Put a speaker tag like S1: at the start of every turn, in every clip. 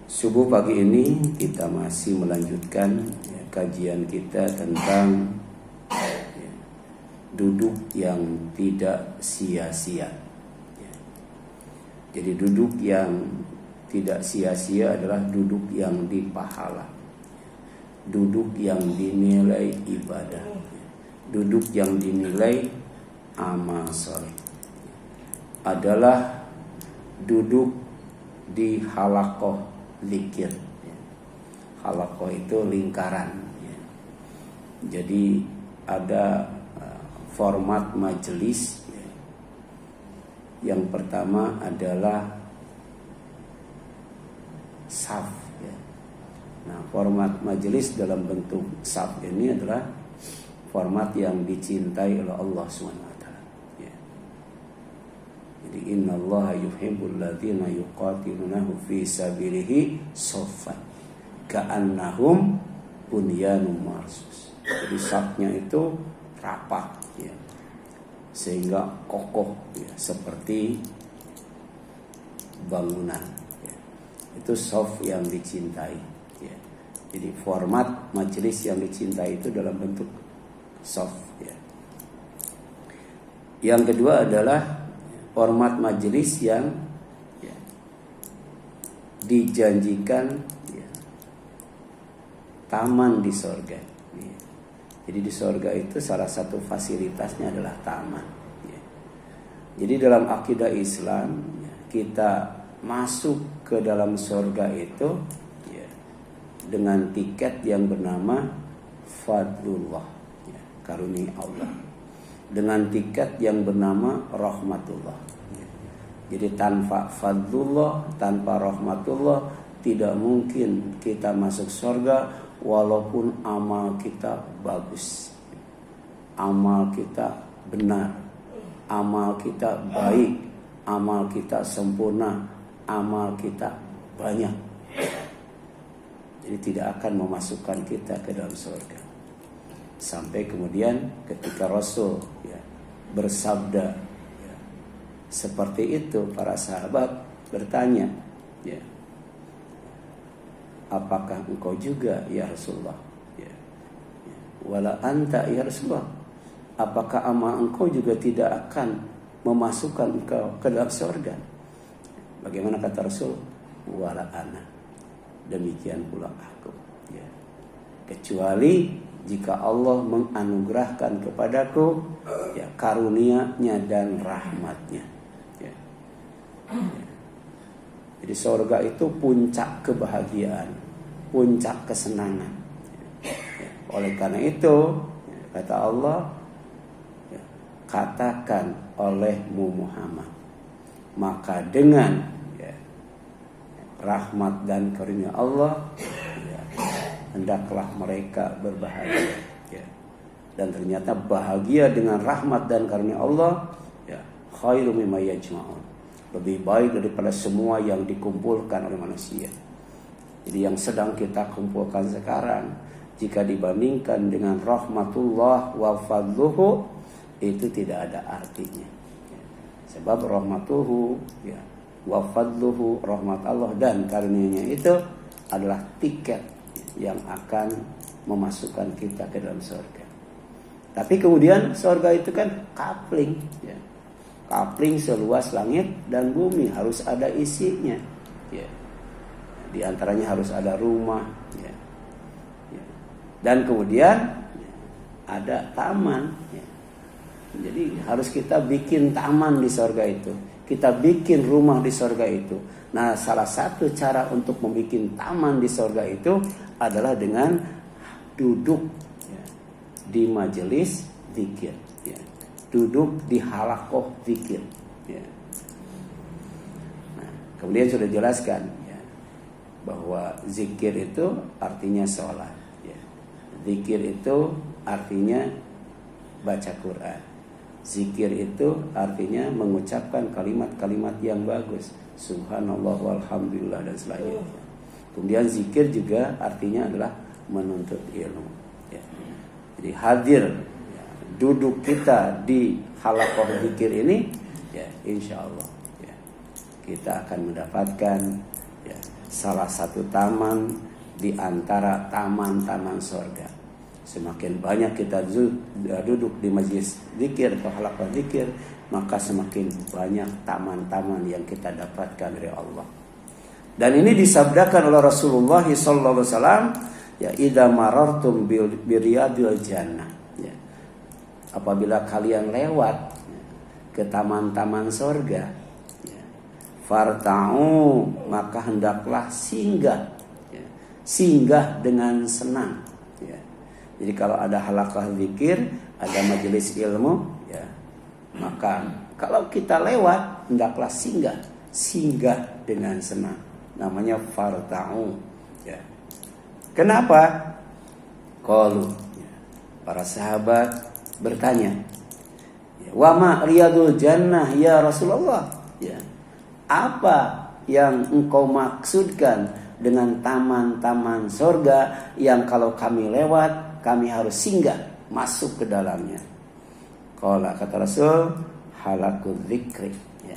S1: Subuh pagi ini kita masih melanjutkan kajian kita tentang duduk yang tidak sia-sia. Jadi duduk yang tidak sia-sia adalah duduk yang dipahala, duduk yang dinilai ibadah, duduk yang dinilai amal soleh, adalah duduk di halaqah zikir. Halaqah itu lingkaran. Jadi ada format majelis. Yang pertama adalah saf. Nah, format majelis dalam bentuk saf ini adalah format yang dicintai oleh Allah SWT. Jadi innallaha yuhibbul ladzina yuqatilunahu fi sabilihi shaffan ka'annahum bunyanun marsus. Jadi safnya itu rapat sehingga kokoh seperti bangunan. Itu saf yang dicintai. Jadi format majelis yang dicintai itu dalam bentuk saf. Yang kedua adalah format majelis yang dijanjikan taman di sorga. Jadi di sorga itu salah satu fasilitasnya adalah taman. Jadi dalam akidah Islam kita masuk ke dalam sorga itu dengan tiket yang bernama fadlullah, karunia Allah, dengan tiket yang bernama rahmatullah. Jadi tanpa fadlullah, tanpa rahmatullah, tidak mungkin kita masuk surga walaupun amal kita bagus, amal kita benar, amal kita baik, amal kita sempurna, amal kita banyak. Jadi tidak akan memasukkan kita ke dalam surga. Sampai kemudian ketika Rasul bersabda seperti itu, para sahabat bertanya, apakah engkau juga ya Rasulullah? Wala anta ya Rasulullah, apakah amal engkau juga tidak akan memasukkan engkau ke dalam surga? Bagaimana kata Rasul? Wala ana, demikian pula aku. Kecuali jika Allah menganugerahkan kepadaku karunia-Nya dan rahmat-Nya. Jadi surga itu puncak kebahagiaan, puncak kesenangan. Oleh karena itu kata Allah, katakan olehmu Muhammad, maka dengan rahmat dan karunia Allah hendaklah mereka berbahagia. Dan ternyata bahagia dengan rahmat dan karunia Allah khairu mimma yajma'un, lebih baik daripada semua yang dikumpulkan oleh manusia. Jadi yang sedang kita kumpulkan sekarang, jika dibandingkan dengan rahmatullah wa fadluhu, itu tidak ada artinya. Sebab rahmatuhu wa fadluhu, rahmat Allah dan karunia-Nya itu adalah tiket yang akan memasukkan kita ke dalam surga. Tapi kemudian surga itu kan kapling, kapling seluas langit dan bumi, harus ada isinya. Di antaranya harus ada rumah, dan kemudian ada taman. Jadi harus kita bikin taman di surga itu, kita bikin rumah di surga itu. Nah, salah satu cara untuk membuat taman di surga itu adalah dengan duduk di majelis zikir, duduk di halaqah zikir. Nah, kemudian sudah jelaskan bahwa zikir itu artinya sholat, zikir itu artinya baca Quran, zikir itu artinya mengucapkan kalimat-kalimat yang bagus, subhanallah walhamdulillah dan selanjutnya. Kemudian zikir juga artinya adalah menuntut ilmu. Jadi hadir, duduk kita di halaqah zikir ini, insya Allah kita akan mendapatkan salah satu taman di antara taman-taman surga. Semakin banyak kita duduk di majelis zikir atau halaqah zikir, maka semakin banyak taman-taman yang kita dapatkan dari Allah. Dan ini disabdakan oleh Rasulullah sallallahu alaihi wasallam, ya, idza marartum bi riyadil jannah, ya. Apabila kalian lewat ke taman-taman surga, ya, farta'u, maka hendaklah singgah, ya. Singgah dengan senang, ya. Jadi kalau ada halaqah zikir, ada majelis ilmu, ya, maka kalau kita lewat hendaklah singgah dengan senang. Namanya farta'u, ya. Kenapa? Qalu, ya, para sahabat bertanya, wa ma riyadul jannah ya Rasulullah, ya. Apa yang engkau maksudkan dengan taman-taman surga yang kalau kami lewat kami harus singgah masuk ke dalamnya? Qala, kata Rasul, halaqul dzikri, ya,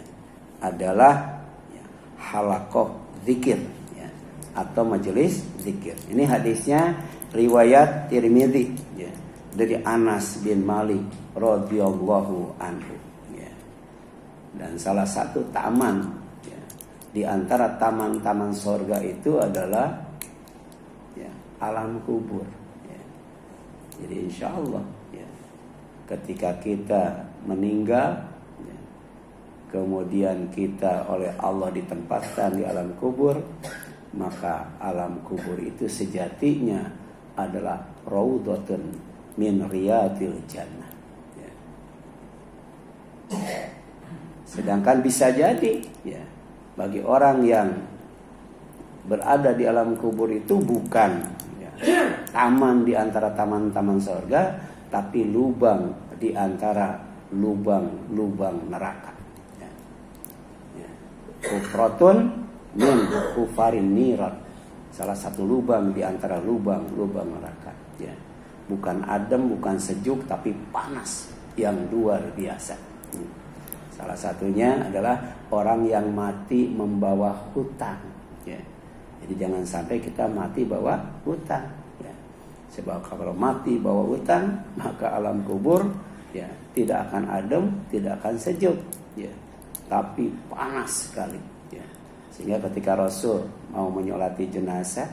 S1: adalah, ya, halaqah zikir, ya, atau majelis zikir. Ini hadisnya riwayat Tirmidzi, ya, dari Anas bin Malik radhiyallahu anhu, ya. Dan salah satu taman, ya, di antara taman-taman surga itu adalah, ya, alam kubur, ya. Jadi insya Allah, ya, ketika kita meninggal, kemudian kita oleh Allah ditempatkan di alam kubur, maka alam kubur itu sejatinya adalah raudhatun min riyadil jannah, ya. Sedangkan bisa jadi, ya, bagi orang yang berada di alam kubur itu bukan, ya, taman di antara taman-taman surga, tapi lubang di antara lubang-lubang neraka. Kufratun min kufarin niran, salah satu lubang di antara lubang-lubang neraka, ya. Bukan adem, bukan sejuk, tapi panas yang luar biasa. Salah satunya adalah orang yang mati membawa hutang, ya. Jadi jangan sampai kita mati bawa hutang, ya. Sebab kalau mati bawa hutang, maka alam kubur, ya, tidak akan adem, tidak akan sejuk, ya, tapi panas sekali, ya. Sehingga ketika Rasul mau menyolati jenazah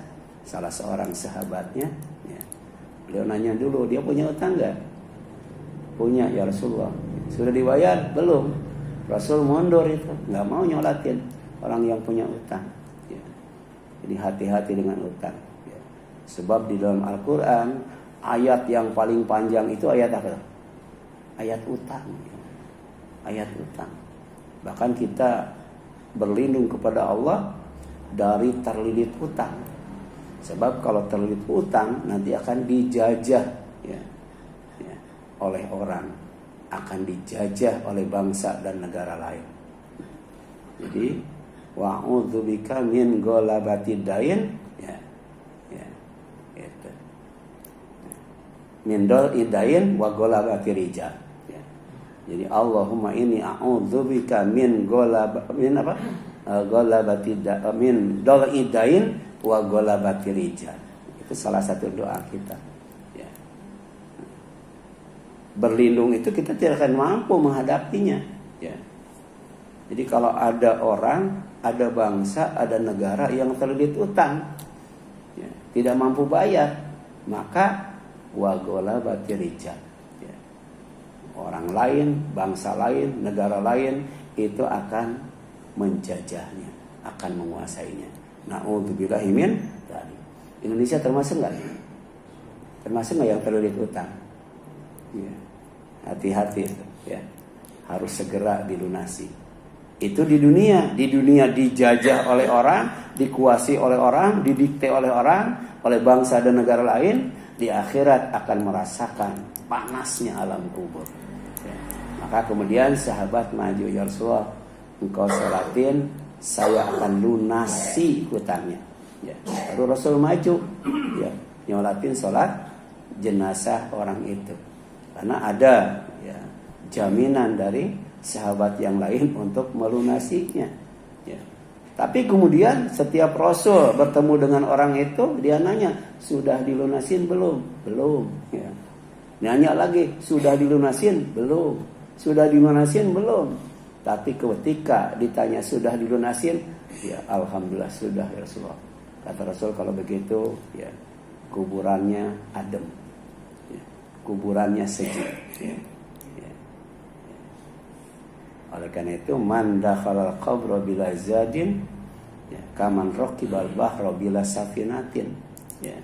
S1: salah seorang sahabatnya, ya, beliau nanya dulu, dia punya utang nggak? Punya ya Rasulullah. Sudah dibayar? Belum. Rasul mundur itu, nggak mau nyolatin orang yang punya utang, ya. Jadi hati-hati dengan utang, ya. Sebab di dalam Al-Quran ayat yang paling panjang itu ayat apa? Ayat utang, ya. Ayat utang. Bahkan kita berlindung kepada Allah dari terlilit hutang. Sebab kalau terlilit hutang nanti akan dijajah, ya, ya, oleh orang, akan dijajah oleh bangsa dan negara lain. Jadi wa'udzubika min ghalabatid dain, ya, ya, itu. Min dol idain wa ghalabatir rijal. Jadi Allahumma inni a'udzubika min dola'idain wa golabatir rijal. Itu salah satu doa kita, ya. Berlindung itu kita tidak akan mampu menghadapinya, ya. Jadi kalau ada orang, ada bangsa, ada negara yang terlilit utang, ya, tidak mampu bayar, maka wa golabatir rijal. Orang lain, bangsa lain, negara lain itu akan menjajahnya, akan menguasainya. Na'udzubillahi min dzalik. Indonesia termasuk nggak? Termasuk nggak yang terlilit utang? Ya. Hati-hati itu, ya. Harus segera dilunasi. Itu di dunia dijajah oleh orang, dikuasai oleh orang, didikte oleh orang, oleh bangsa dan negara lain. Di akhirat akan merasakan panasnya alam kubur. Maka kemudian sahabat maju, ya Rasulullah, engkau sholatin, saya akan lunasi hutangnya, ya. Lalu Rasul maju, ya, nyolatin sholat jenazah orang itu, karena ada, ya, jaminan dari sahabat yang lain untuk melunasinya, ya. Tapi kemudian setiap Rasul bertemu dengan orang itu, dia nanya, sudah dilunasin belum? Belum. Ya. Nanya lagi, sudah dilunasin? Belum. Sudah dilunasin belum? Tapi ketika ditanya sudah dilunasin, ya alhamdulillah sudah ya Rasulullah. Kata Rasul, kalau begitu ya kuburannya adem, ya, kuburannya sejuk. Ya. Oleh karena itu, man dakhalal qabra bila zadin, ya, kaman raqibal bahra bila safinatin. Ya.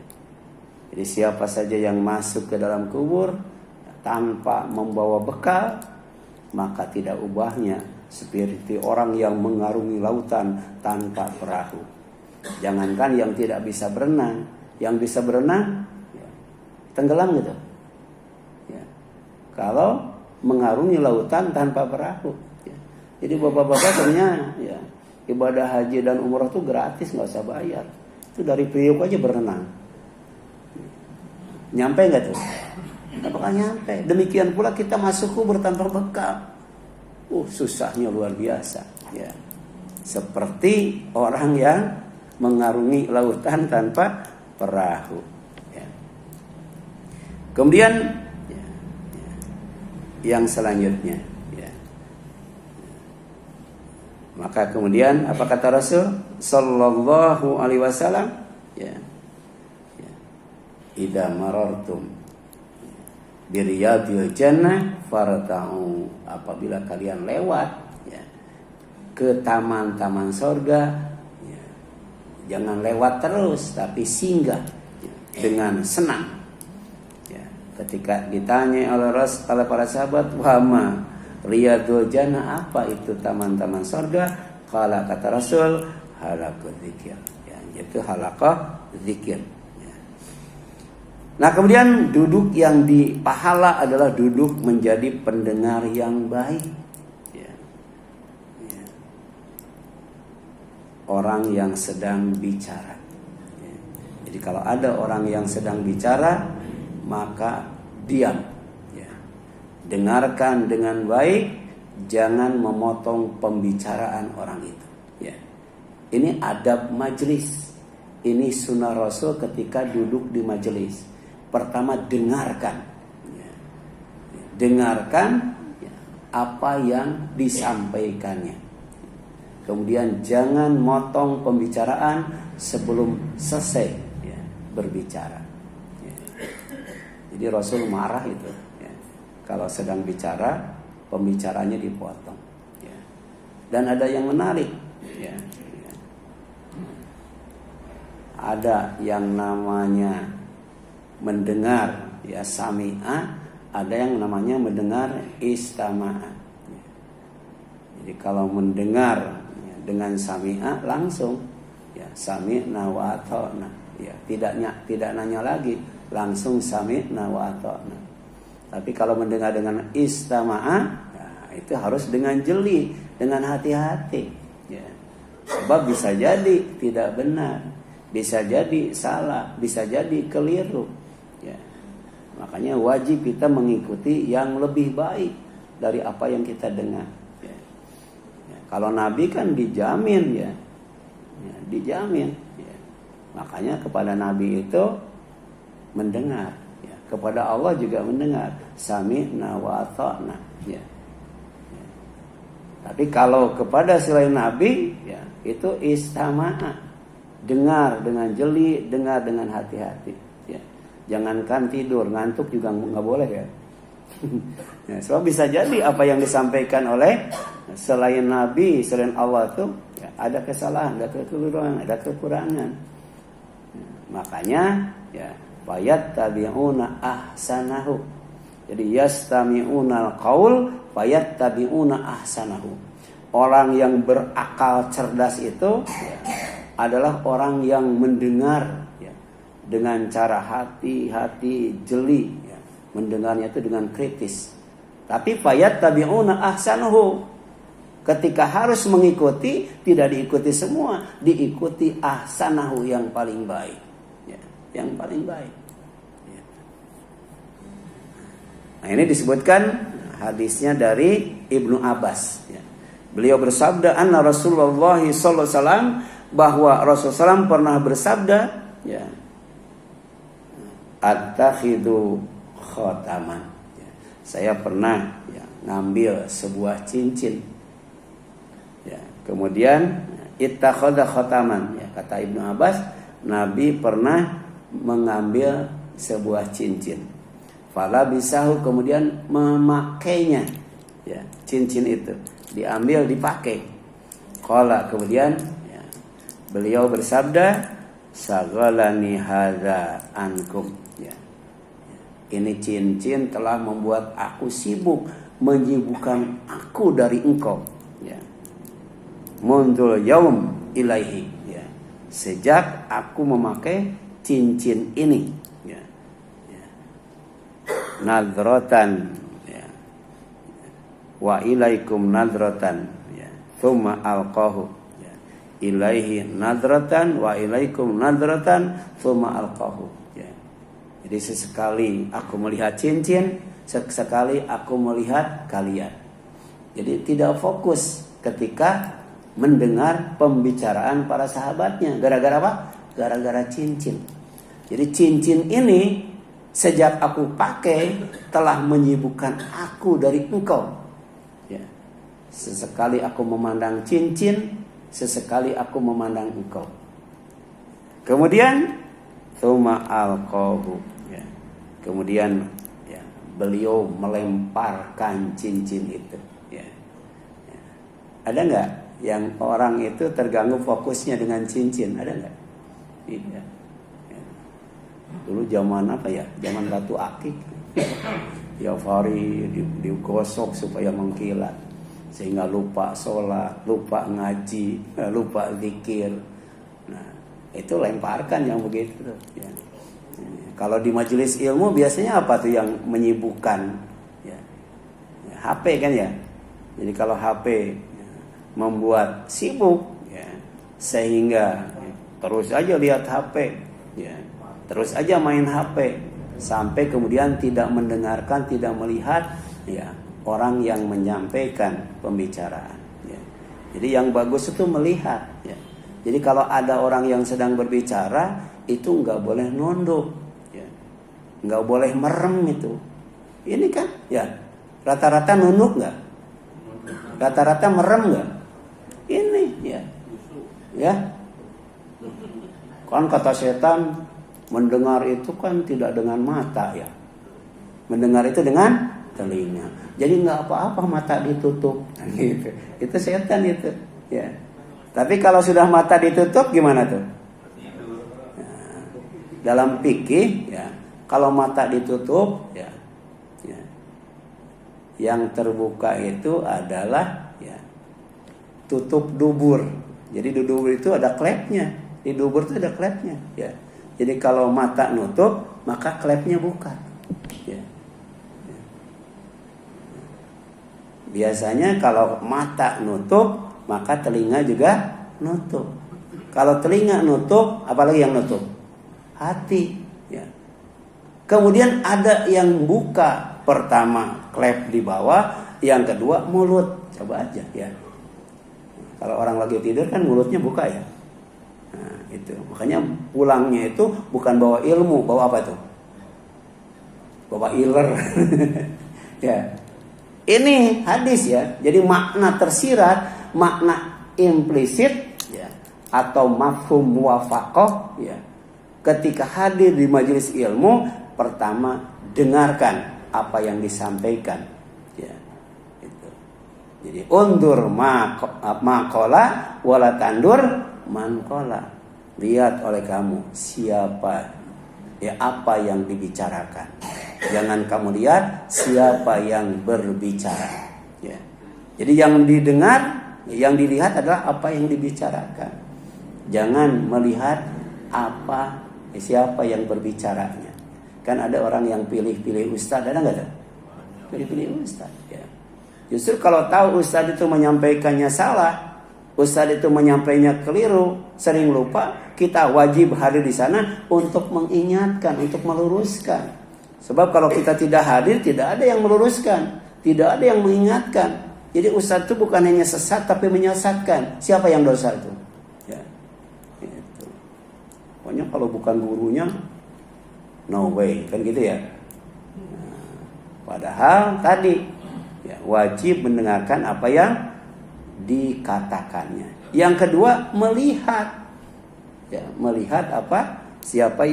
S1: Jadi siapa saja yang masuk ke dalam kubur tanpa membawa bekal, maka tidak ubahnya seperti orang yang mengarungi lautan tanpa perahu. Jangankan yang tidak bisa berenang, yang bisa berenang ya, tenggelam gitu. Ya. Kalau mengarungi lautan tanpa perahu. Jadi bapak-bapak ternyata ya, ibadah haji dan umrah itu gratis, nggak usah bayar. Itu dari Priok aja berenang. Nyampe nggak tuh? Apakah nyampe? Demikian pula kita masuk kubur tanpa bekal. Susahnya luar biasa. Ya. Seperti orang yang mengarungi lautan tanpa perahu. Ya. Kemudian yang selanjutnya. Maka kemudian apa kata Rasul sallallahu alaihi wasallam? Ya. Idza marartum bi riyadil jannah farta'u, apabila kalian lewat ya, ke taman-taman surga ya, jangan lewat terus tapi singgah ya, dengan senang. Ya. Ketika ditanya oleh para sahabat, "Wama riyadul jannah, apa itu taman-taman surga?" Qala, kata Rasul, halaqah zikir. Ya, yaitu halaqah zikir. Ya. Nah, kemudian duduk yang di pahala adalah duduk menjadi pendengar yang baik. Ya. Ya. Orang yang sedang bicara. Ya. Jadi kalau ada orang yang sedang bicara, maka diam. Dengarkan dengan baik, jangan memotong pembicaraan orang itu. Ya. Ini adab majelis. Ini sunnah Rasul ketika duduk di majelis. Pertama, dengarkan. Ya. Dengarkan ya, apa yang disampaikannya. Kemudian jangan motong pembicaraan sebelum selesai ya, berbicara. Ya. Jadi Rasul marah itu. Kalau sedang bicara, pembicaranya dipotong. Ya. Dan ada yang menarik. Ya. Ya. Ada yang namanya mendengar, ya sami'a. Ada yang namanya mendengar istama'a. Ya. Jadi kalau mendengar ya, dengan sami'a langsung, ya sami'na wa ata'na. Ya, tidak nanya lagi, langsung sami'na wa ata'na. Tapi kalau mendengar dengan istama'a, ya, itu harus dengan jeli, dengan hati-hati. Ya. Sebab bisa jadi tidak benar, bisa jadi salah, bisa jadi keliru. Ya. Makanya wajib kita mengikuti yang lebih baik dari apa yang kita dengar. Ya. Ya. Kalau Nabi kan dijamin, ya, dijamin. Ya. Makanya kepada Nabi itu mendengar. Kepada Allah juga mendengar, sami'na wa ata'na. Ya. Ya. Tapi kalau kepada selain Nabi, ya, itu istama'a, dengar dengan jeli, dengar dengan hati-hati. Ya. Jangankan tidur, ngantuk juga nggak boleh ya. Ya, sebab bisa jadi apa yang disampaikan oleh selain Nabi, selain Allah itu ya, ada kesalahan, ada kekeliruan, ada kekurangan. Ya. Makanya, ya. Fayattabi'una ahsanahu. Jadi yastami'una al-qaul fayattabi'una ahsanahu. Orang yang berakal cerdas itu ya, adalah orang yang mendengar ya, dengan cara hati-hati, jeli ya. Mendengarnya itu dengan kritis. Tapi fayattabi'una ahsanahu. Ketika harus mengikuti, tidak diikuti semua, diikuti ahsanahu yang paling baik. Yang paling baik. Nah, ini disebutkan hadisnya dari Ibnu Abbas. Beliau bersabda, anna Rasulullah sallallahu alaihi wasallam, bahwa Rasulullah SAW pernah bersabda, ya, attakhidu khataman. Ya, saya pernah, ya, ngambil sebuah cincin. Ya, kemudian ittakhadha khataman. Ya, kata Ibnu Abbas, Nabi pernah mengambil sebuah cincin. Fala bisahu, kemudian memakainya. Ya, cincin itu diambil, dipakai. Qala, kemudian ya, beliau bersabda, sagalani hadza ankum. Ya. Ini cincin telah membuat aku sibuk, menyibukkan aku dari engkau. Ya. Mundul yaum ilaihi. Ya. Sejak aku memakai cincin ini. Ya. Ya. Nadratan. Ya. Wa ilaikum nadratan. Ya. Thumma alqahu. Ya. Ilaihi nadratan wa ilaikum nadratan thumma alqahu. Ya. Jadi sesekali aku melihat cincin, sesekali aku melihat kalian. Jadi tidak fokus ketika mendengar pembicaraan para sahabatnya. Gara-gara apa? Gara-gara cincin. Jadi cincin ini sejak aku pakai telah menyibukkan aku dari engkau. Ya. Sesekali aku memandang cincin, sesekali aku memandang engkau. Kemudian tsumma alqahu. Ya. Kemudian ya, beliau melemparkan cincin itu. Ya. Ya. Ada nggak yang orang itu terganggu fokusnya dengan cincin? Ada nggak? Iya. Ya. Dulu zaman apa ya? Zaman batu akik. Tiap hari digosok supaya mengkilat, sehingga lupa sholat, lupa ngaji, lupa zikir. Nah, itu lemparkan yang begitu. Ya. Kalau di majelis ilmu biasanya apa tuh yang menyibukkan? Ya. Ya, HP kan ya. Jadi kalau HP ya, membuat sibuk, ya, sehingga ya, terus aja lihat HP, ya, terus aja main HP, sampai kemudian tidak mendengarkan, tidak melihat, ya, orang yang menyampaikan pembicaraan. Ya. Jadi yang bagus itu melihat. Ya. Jadi kalau ada orang yang sedang berbicara, itu nggak boleh nunduk, ya. Nggak boleh merem itu. Ini kan, ya, rata-rata nunduk nggak? Rata-rata merem nggak? Ini, ya, ya. Kan kata setan, mendengar itu kan tidak dengan mata, ya. Mendengar itu dengan telinga. Jadi nggak apa-apa mata ditutup, gitu. Itu setan itu, ya. Tapi kalau sudah mata ditutup gimana tuh? Nah, dalam fikih, ya, kalau mata ditutup, ya, ya, yang terbuka itu adalah, ya, tutup dubur. Jadi di dubur itu ada klepnya, di dubur itu ada klepnya, ya. Jadi kalau mata nutup, maka klepnya buka. Ya. Biasanya kalau mata nutup, maka telinga juga nutup. Kalau telinga nutup, apalagi yang nutup? Hati. Ya. Kemudian ada yang buka. Pertama klep di bawah, yang kedua mulut. Coba aja, ya. Kalau orang lagi tidur kan mulutnya buka, ya. Nah, itu. Makanya pulangnya itu bukan bawa ilmu, bawa apa tuh? Bawa iler. Ya. Ini hadis, ya. Jadi makna tersirat, makna implisit, ya, atau mafhum muwafaqah, ya. Ketika hadir di majelis ilmu, pertama dengarkan apa yang disampaikan, ya. Itu. Jadi undur maqala wala tandur manqala. Lihat oleh kamu siapa, ya, apa yang dibicarakan. Jangan kamu lihat siapa yang berbicara, ya. Jadi yang didengar, yang dilihat adalah apa yang dibicarakan. Jangan melihat apa, siapa yang berbicaranya. Kan ada orang yang pilih-pilih ustaz, ada nggak tuh? Pilih-pilih ustaz, ya. Justru kalau tahu ustaz itu menyampaikannya salah, ustaz itu menyampaikannya keliru, sering lupa, kita wajib hadir di sana untuk mengingatkan, untuk meluruskan. Sebab kalau kita tidak hadir, tidak ada yang meluruskan, tidak ada yang mengingatkan. Jadi ustadz itu bukan hanya sesat tapi menyesatkan. Siapa yang dosa itu? Ya. Itu. Pokoknya kalau bukan gurunya, no way, kan gitu ya. Nah, padahal tadi ya, wajib mendengarkan apa yang dikatakannya. Yang kedua, melihat. Ya, melihat apa? Siapa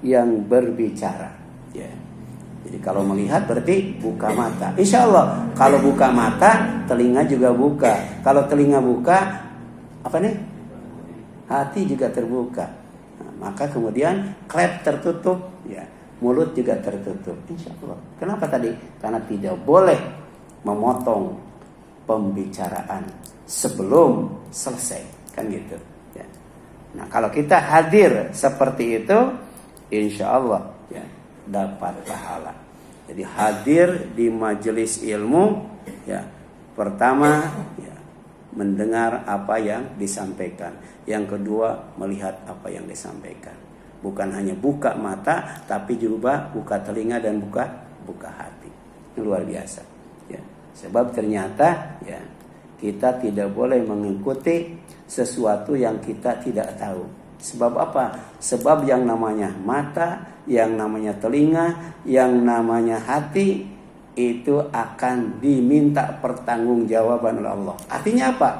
S1: yang berbicara. Ya. Jadi kalau melihat berarti buka mata. Insya Allah kalau buka mata, telinga juga buka. Kalau telinga buka, apa nih? Hati juga terbuka. Nah, maka kemudian klep tertutup, ya, mulut juga tertutup. Insya Allah. Kenapa tadi? Karena tidak boleh memotong pembicaraan sebelum selesai, kan gitu. Ya. Nah kalau kita hadir seperti itu, insya Allah ya, dapat pahala. Jadi hadir di majelis ilmu, ya, pertama ya, mendengar apa yang disampaikan. Yang kedua, melihat apa yang disampaikan. Bukan hanya buka mata, tapi juga buka telinga dan buka hati. Ini luar biasa. Ya. Sebab ternyata ya, kita tidak boleh mengikuti sesuatu yang kita tidak tahu. Sebab apa? Sebab yang namanya mata, yang namanya telinga, yang namanya hati itu akan diminta pertanggungjawaban oleh Allah. Artinya apa?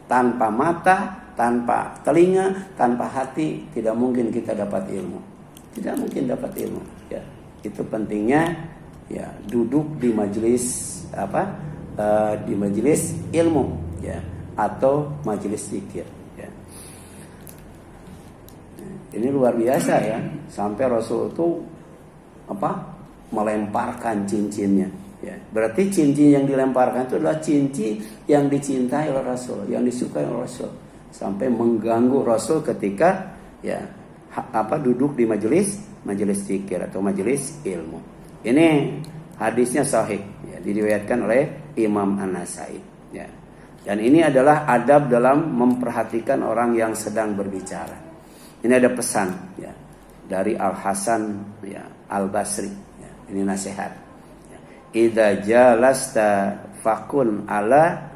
S1: Tanpa mata, tanpa telinga, tanpa hati tidak mungkin kita dapat ilmu. Tidak mungkin dapat ilmu. Ya, itu pentingnya ya duduk di majelis apa? Di majelis ilmu, ya, atau majelis zikir. Ini luar biasa ya, sampai Rasul itu apa? Melemparkan cincinnya. Ya, berarti cincin yang dilemparkan itu adalah cincin yang dicintai oleh Rasul, yang disukai oleh Rasul, sampai mengganggu Rasul ketika ya duduk di majelis zikir atau majelis ilmu. Ini hadisnya sahih, ya, diriwayatkan oleh Imam An-Nasai. Ya. Dan ini adalah adab dalam memperhatikan orang yang sedang berbicara. Ini ada pesan ya dari Al Hasan ya Al Basri. Ya, ini nasihat. Ya. Idza jalasta fakun ala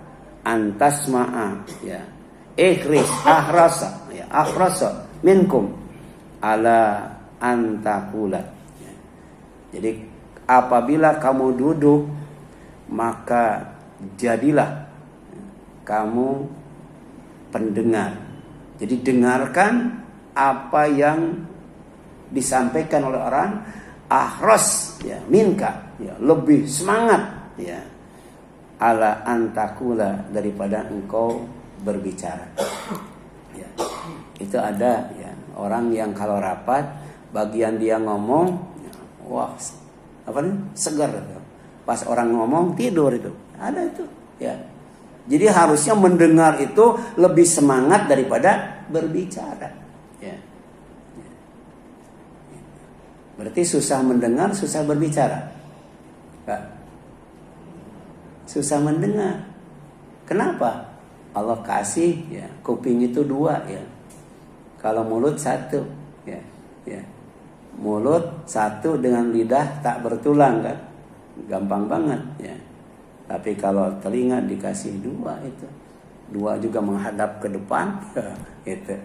S1: antasma'a ya. Ikhris ahrasa ya ahrasa minkum ala antakula. Ya. Jadi apabila kamu duduk maka jadilah kamu pendengar. Jadi dengarkan apa yang disampaikan oleh orang, ahros ya minka ya lebih semangat ya ala antakula daripada engkau berbicara. Ya. Itu ada ya orang yang kalau rapat bagian dia ngomong ya, wah apa nih segar gitu. Pas orang ngomong tidur itu ada itu ya. Jadi harusnya mendengar itu lebih semangat daripada berbicara. Ya. Berarti susah mendengar, susah berbicara. Pak. Susah mendengar. Kenapa? Allah kasih ya, kuping itu 2 ya. Kalau mulut 1 ya. Ya. Mulut 1 dengan lidah tak bertulang kan. Gampang banget ya. Tapi kalau telinga dikasih 2 itu. 2 juga menghadap ke depan gitu.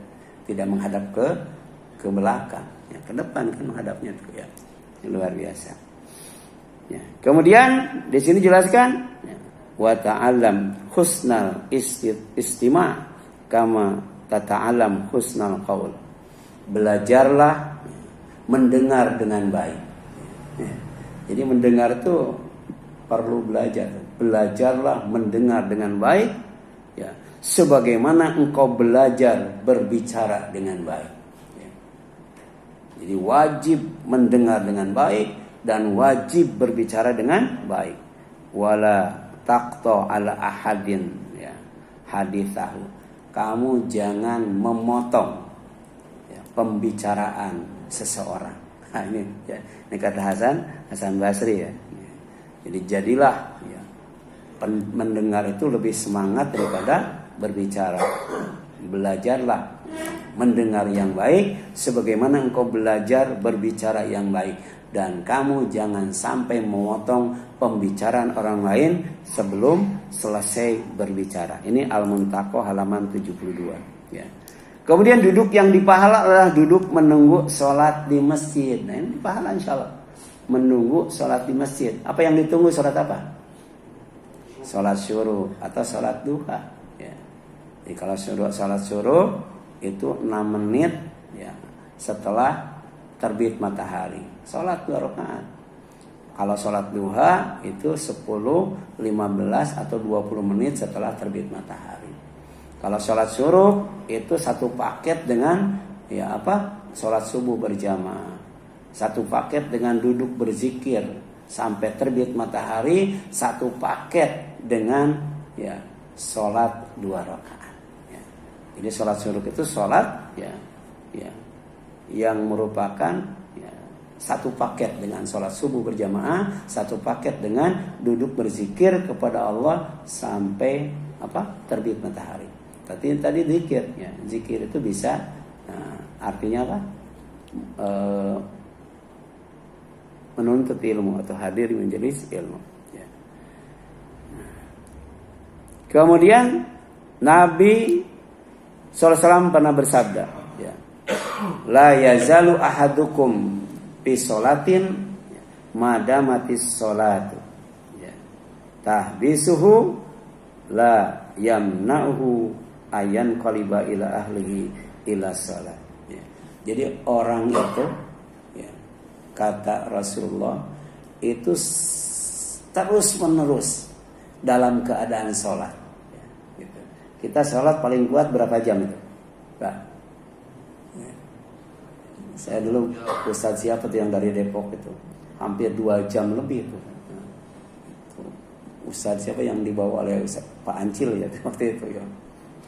S1: Tidak menghadap ke belakang ya, ke depan kan menghadapnya tuh ya. Luar biasa ya. Kemudian di sini jelaskan ya, wa ta'allam husnal istima' kama tata'allam husnal qaul. Belajarlah mendengar dengan baik ya. Jadi mendengar itu perlu belajar. Belajarlah mendengar dengan baik ya, sebagaimana engkau belajar berbicara dengan baik. Ya. Jadi wajib mendengar dengan baik dan wajib berbicara dengan baik. Wala taqta ala ahadin ya hadithahu. Kamu jangan memotong ya, pembicaraan seseorang. Nah, ini kata Hasan Basri ya. Jadi jadilah ya, mendengar itu lebih semangat daripada berbicara. Belajarlah mendengar yang baik sebagaimana engkau belajar berbicara yang baik, dan kamu jangan sampai memotong pembicaraan orang lain sebelum selesai berbicara. Ini Al-Muntaqah halaman 72 ya. Kemudian duduk yang dipahala adalah duduk menunggu sholat di masjid. Nah ini pahala insyaallah. Menunggu sholat di masjid. Apa yang ditunggu, sholat apa? Sholat syuruq atau sholat duha ya. Jadi kalau sholat syuruq itu 6 menit ya, setelah terbit matahari. Sholat 2 rakaat. Kalau sholat duha itu 10, 15 atau 20 menit setelah terbit matahari. Kalau sholat syuruq itu satu paket dengan ya apa? Sholat subuh berjamaah. Satu paket dengan duduk berzikir sampai terbit matahari. Satu paket dengan ya sholat 2 rakaat. Ya. Jadi sholat syuruq itu sholat ya yang merupakan satu paket dengan sholat subuh berjamaah, satu paket dengan duduk berzikir kepada Allah sampai apa? Terbit matahari. Tadi zikir ya. Zikir itu bisa artinya apa? Menuntut ilmu atau hadir di majelis ilmu ya. Kemudian Nabi SAW pernah bersabda ya, la yazalu ahadukum fi sholatin madamatis sholatu ya. Tahbisuhu la yamna'uhu ayan qaliba ila ahlihi ila sholat ya. Jadi orang itu ya, kata Rasulullah itu terus menerus dalam keadaan sholat ya, gitu. Kita sholat paling kuat berapa jam itu? Pak? Saya dulu Ustadz siapa tuh yang dari Depok itu hampir 2 jam lebih itu. Ustadz siapa yang dibawa oleh Ustadz Pak Ancil ya waktu itu ya.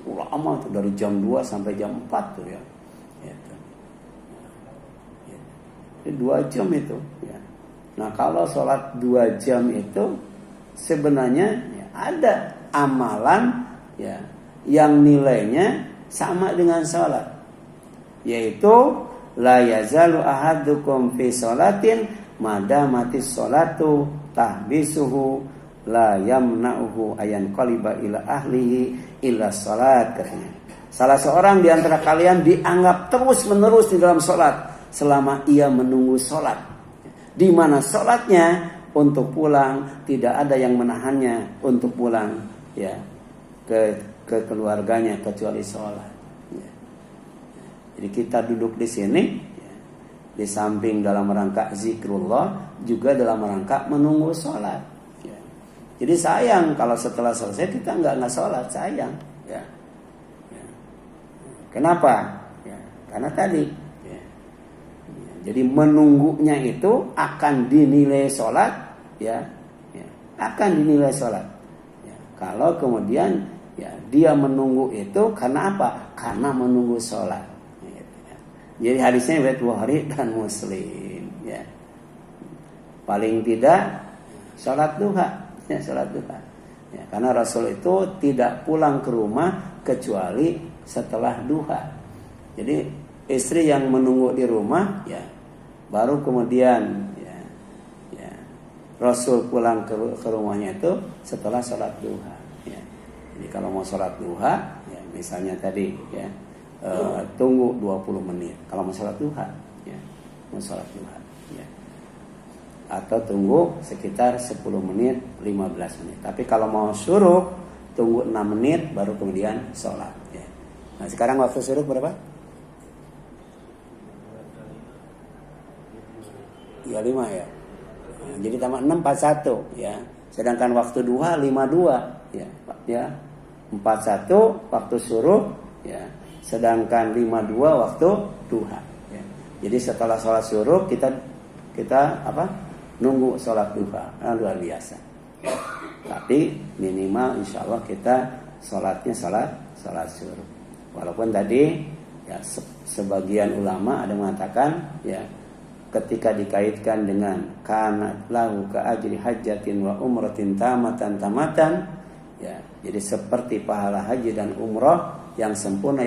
S1: Lama tuh dari jam 2 sampai jam 4 tuh ya. Gitu. Ya. 2 jam itu ya. Nah kalau sholat 2 jam itu sebenarnya ya, ada amalan ya yang nilainya sama dengan sholat, yaitu la yazalu ahadukum fi sholatin madamatis sholatu tahbisuhu la yamna'uhu ayan qaliba ila ahlihi illa sholat katanya. Salah seorang di antara kalian dianggap terus menerus di dalam sholat selama ia menunggu sholat. Di mana sholatnya untuk pulang, tidak ada yang menahannya untuk pulang ya ke keluarganya kecuali sholat. Jadi kita duduk di sini ya, di samping dalam rangka zikrullah juga dalam rangka menunggu sholat. Ya. Jadi sayang kalau setelah selesai kita nggak sholat, sayang. Ya. Ya. Kenapa? Ya. Karena tadi. Ya. Ya. Jadi menunggunya itu akan dinilai sholat, ya, ya. Akan dinilai sholat. Ya. Kalau kemudian ya dia menunggu itu karena apa? Karena menunggu sholat. Jadi hadisnya riwayat Bukhari dan Muslim ya. Paling tidak salat duha ya, salat duha. Ya, karena Rasul itu tidak pulang ke rumah kecuali setelah duha. Jadi istri yang menunggu di rumah ya baru kemudian ya Rasul pulang ke rumahnya itu setelah salat duha ya. Jadi kalau mau salat duha ya misalnya tadi ya tunggu 20 menit kalau mau sholat duha ya, mau sholat duha ya. Atau tunggu sekitar 10 menit 15 menit. Tapi kalau mau syuruq tunggu 6 menit baru kemudian sholat ya. Nah sekarang waktu syuruq berapa? 35 ya. Nah, jadi tambah 6 41 ya. Sedangkan waktu duha 52 ya. Ya 41 waktu syuruq ya. Sedangkan 52 waktu duha ya. Jadi setelah sholat syuruq kita apa? Nunggu sholat duha. Luar biasa ya. Tapi minimal insya Allah kita sholatnya sholat syuruq. Walaupun tadi ya sebagian ulama ada mengatakan ya ketika dikaitkan dengan kana lahu ka ajri hajjatin wa umratin tamatan ya. Jadi seperti pahala haji dan umrah yang sempurna,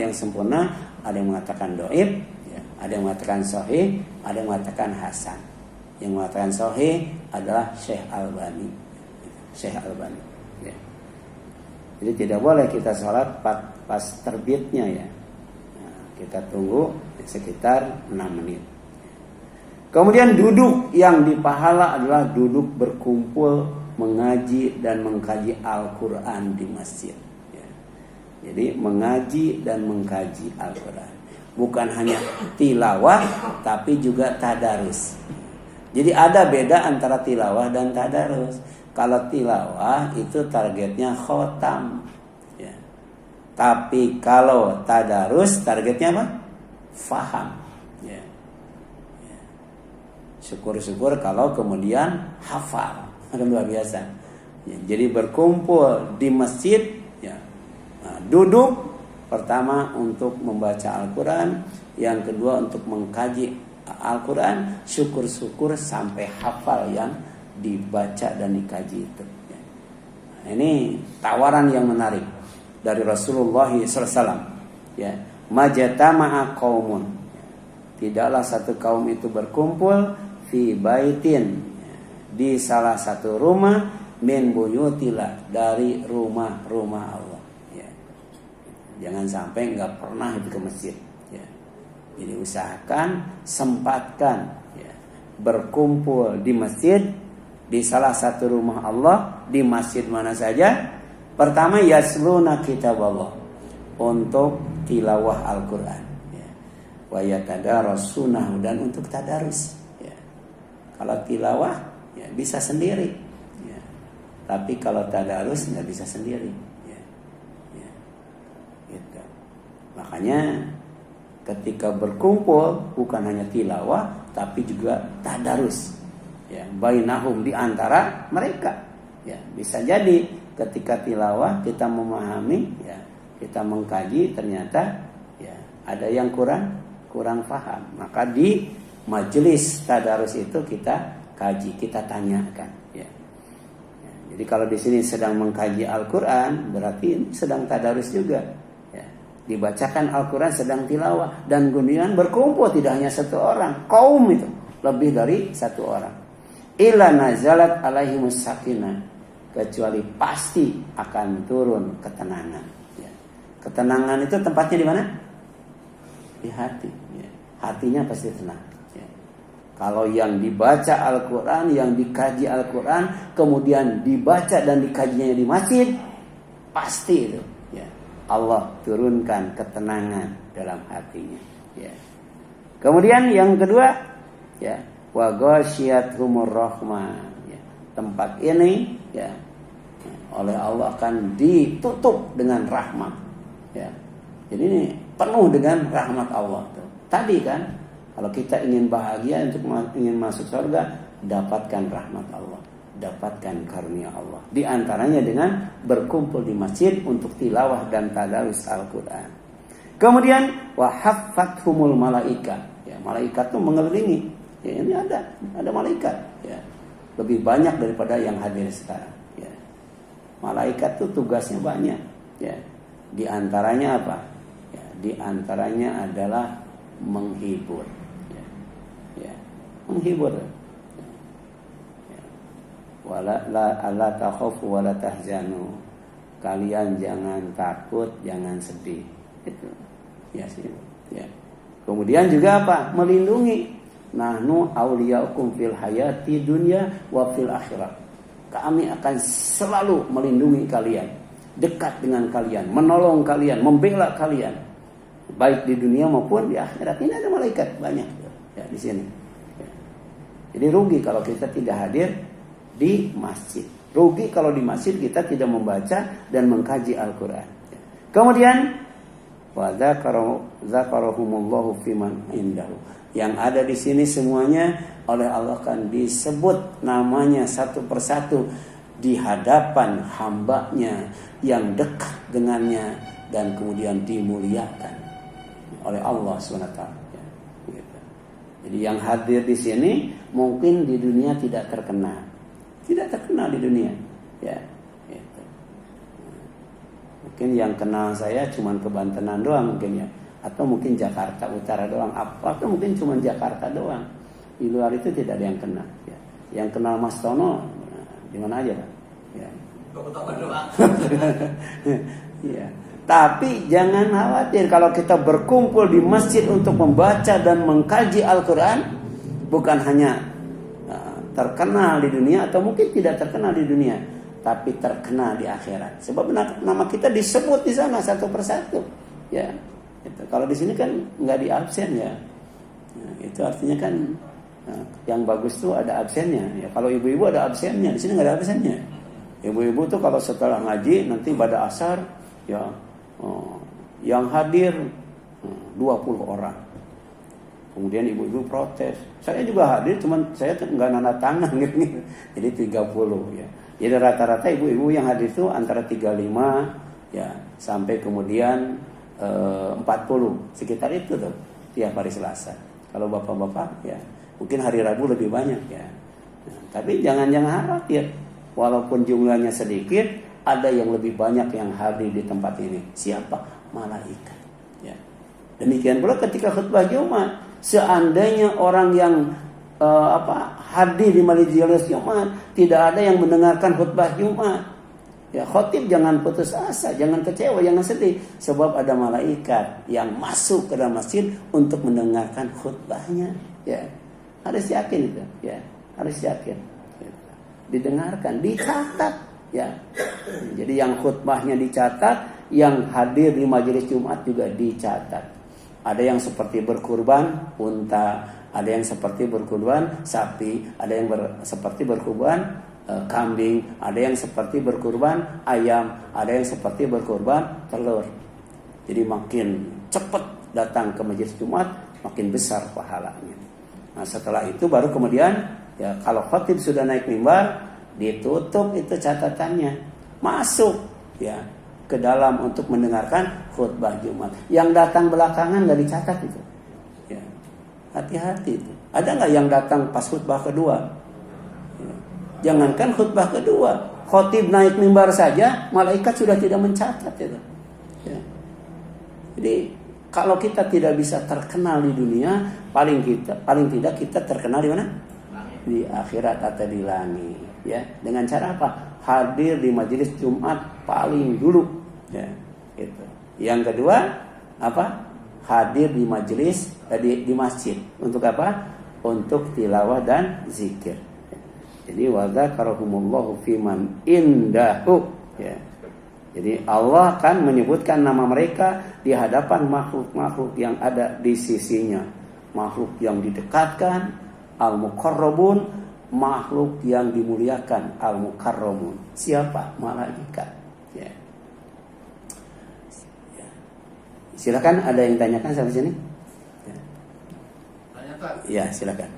S1: ada yang mengatakan dhaif ya, ada yang mengatakan sahih, ada yang mengatakan hasan. Yang mengatakan sahih adalah Syekh Albani ya. Jadi tidak boleh kita sholat pas terbitnya ya. Nah, kita tunggu sekitar 6 menit. Kemudian duduk yang dipahala adalah duduk berkumpul mengaji dan mengkaji Al-Quran di masjid. Ya. Jadi mengaji dan mengkaji Al-Quran. Bukan hanya tilawah tapi juga tadarus. Jadi ada beda antara tilawah dan tadarus. Kalau tilawah itu targetnya khotam, ya. Tapi kalau tadarus targetnya apa? Faham. Ya. Ya. Syukur-syukur kalau kemudian hafal, luar biasa. Ya. Jadi berkumpul di masjid, ya. Nah, duduk pertama untuk membaca Al-Quran, yang kedua untuk mengkaji Al-Quran, syukur-syukur sampai hafal yang dibaca dan dikaji itu. Nah, ini tawaran yang menarik dari Rasulullah SAW. Ya, majtama'a qaumun. Tidaklah satu kaum itu berkumpul fi baitin, di salah satu rumah, min buyutillah, dari rumah-rumah Allah. Ya. Jangan sampai nggak pernah itu ke masjid. Ya. Jadi usahakan, sempatkan ya, berkumpul di masjid, di salah satu rumah Allah, di masjid mana saja. Pertama yasluna kitab Allah, untuk tilawah Al-Quran ya. Wa yatadarasunahu, dan untuk tadarus ya. Kalau tilawah ya bisa sendiri ya. Tapi kalau tadarus nggak bisa sendiri ya. Ya. Gitu. Makanya ketika berkumpul bukan hanya tilawah tapi juga tadarus ya, bainahum, di antara mereka ya. Bisa jadi ketika tilawah kita memahami ya, kita mengkaji, ternyata ya ada yang kurang paham, maka di majelis tadarus itu kita kaji, kita tanyakan ya. Ya, jadi kalau di sini sedang mengkaji Al-Quran, berarti sedang tadarus juga ya. Dibacakan Al-Quran, sedang tilawah, dan kemudian berkumpul tidak hanya satu orang, kaum itu lebih dari satu orang. Illa nazalat alaihimus sakinah, kecuali pasti akan turun ketenangan ya. Ketenangan itu tempatnya di mana? Di hati ya. Hatinya pasti tenang ya. Kalau yang dibaca Al-Quran, yang dikaji Al-Quran, kemudian dibaca dan dikajinya di masjid, pasti itu ya, Allah turunkan ketenangan dalam hatinya ya. Kemudian yang kedua ya, wa ghasyiyatuhumur rahmah ya. Tempat ini ya, oleh Allah akan ditutup dengan rahmat ya. Jadi ini penuh dengan rahmat Allah tuh. Tadi kan kalau kita ingin bahagia, untuk ingin masuk surga, dapatkan rahmat Allah, dapatkan karunia Allah. Di antaranya dengan berkumpul di masjid untuk tilawah dan tadarus Al-Quran. Kemudian wa haffathumul malaika ya, malaikat tuh mengelilingi. Ya, ini ada malaikat ya. Lebih banyak daripada yang hadir sekarang ya. Malaikat tuh tugasnya banyak ya. Di antaranya apa? Ya, di antaranya adalah menghibur ya. Ya, menghibur ya. Ya. Wala la takhafu wala tahzanu. Kalian jangan takut, jangan sedih. Itu. Ya sih. Ya. Kemudian juga apa? Melindungi. Nahnu awliyaukum fil hayati dunya wa fil akhirah. Kami akan selalu melindungi kalian, dekat dengan kalian, menolong kalian, membela kalian, baik di dunia maupun di akhirat. Ini ada malaikat banyak ya di sini. Ya. Jadi rugi kalau kita tidak hadir di masjid. Rugi kalau di masjid kita tidak membaca dan mengkaji Al-Quran. Ya. Kemudian wa dzakarahumullahu fiman indahu. Yang ada di sini semuanya oleh Allah akan disebut namanya satu persatu di hadapan hambanya yang dekat dengannya, dan kemudian dimuliakan oleh Allah SWT. Ya, gitu. Jadi yang hadir di sini mungkin di dunia tidak terkenal di dunia. Ya, gitu. Mungkin yang kenal saya cuma kebantenan doang mungkin ya. Atau mungkin Jakarta Utara doang, atau mungkin cuma Jakarta doang. Di luar itu tidak ada yang kenal ya. Yang kenal Mas Tono di mana aja Pak? Ya. Ya. Tapi jangan khawatir kalau kita berkumpul di masjid untuk membaca dan mengkaji Al-Quran, bukan hanya terkenal di dunia atau mungkin tidak terkenal di dunia, tapi terkenal di akhirat. Sebab nama kita disebut di sana satu persatu. Ya, itu. Kalau di sini kan nggak di absen ya. Nah, itu artinya kan yang bagus tuh ada absennya. Ya, kalau ibu-ibu ada absennya, di sini nggak ada absennya. Ibu-ibu tuh kalau setelah ngaji nanti pada asar, ya yang hadir 20 orang. Kemudian ibu-ibu protes. Saya juga hadir, cuman saya nggak nanda tangan gitu. Jadi 30 ya. Jadi rata-rata ibu-ibu yang hadir itu antara 35 ya sampai kemudian 40, sekitar itu tuh tiap hari Selasa. Kalau bapak-bapak ya mungkin hari Rabu lebih banyak ya. Nah, tapi jangan khawatir, walaupun jumlahnya sedikit, ada yang lebih banyak yang hadir di tempat ini. Siapa? Malaikat. Ya. Demikian pula ketika khutbah Jumat, seandainya orang yang hadir di majelis Jumat tidak ada yang mendengarkan khutbah Jumat, ya khotib jangan putus asa, jangan kecewa, jangan sedih, sebab ada malaikat yang masuk ke dalam masjid untuk mendengarkan khutbahnya. Ya, harus yakin itu. Ya, harus yakin. Didengarkan, dicatat. Ya, jadi yang khutbahnya dicatat, yang hadir di majelis Jumat juga dicatat. Ada yang seperti berkurban unta, ada yang seperti berkurban sapi, ada yang seperti berkurban kambing, ada yang seperti berkurban ayam, ada yang seperti berkurban telur. Jadi makin cepat datang ke majelis Jumat, makin besar pahalanya. Nah, setelah itu baru kemudian ya kalau khatib sudah naik mimbar, ditutup itu catatannya, masuk ya ke dalam untuk mendengarkan khutbah Jumat. Yang datang belakangan nggak dicatat itu. Ya. Hati-hati itu. Ada nggak yang datang pas khutbah kedua? Ya. Jangankan khutbah kedua, khatib naik mimbar saja, malaikat sudah tidak mencatat itu. Ya. Jadi kalau kita tidak bisa terkenal di dunia, paling tidak kita terkenal di mana? Di akhirat atau di langit. Ya, dengan cara apa? Hadir di majelis Jumat paling dulu. Ya, itu. Yang kedua apa? Hadir di majelis di masjid. Untuk apa? Untuk tilawah dan zikir. Jadi wa dzakarahumullahu fiman indahu. Ya. Jadi Allah kan menyebutkan nama mereka di hadapan makhluk-makhluk yang ada di sisinya. Makhluk yang didekatkan, al-muqarrabun, makhluk yang dimuliakan, al-mukarramun. Siapa? Malaikat. Ya. Ya. Silakan, ada yang tanyakan sampai sini? Ya, silakan.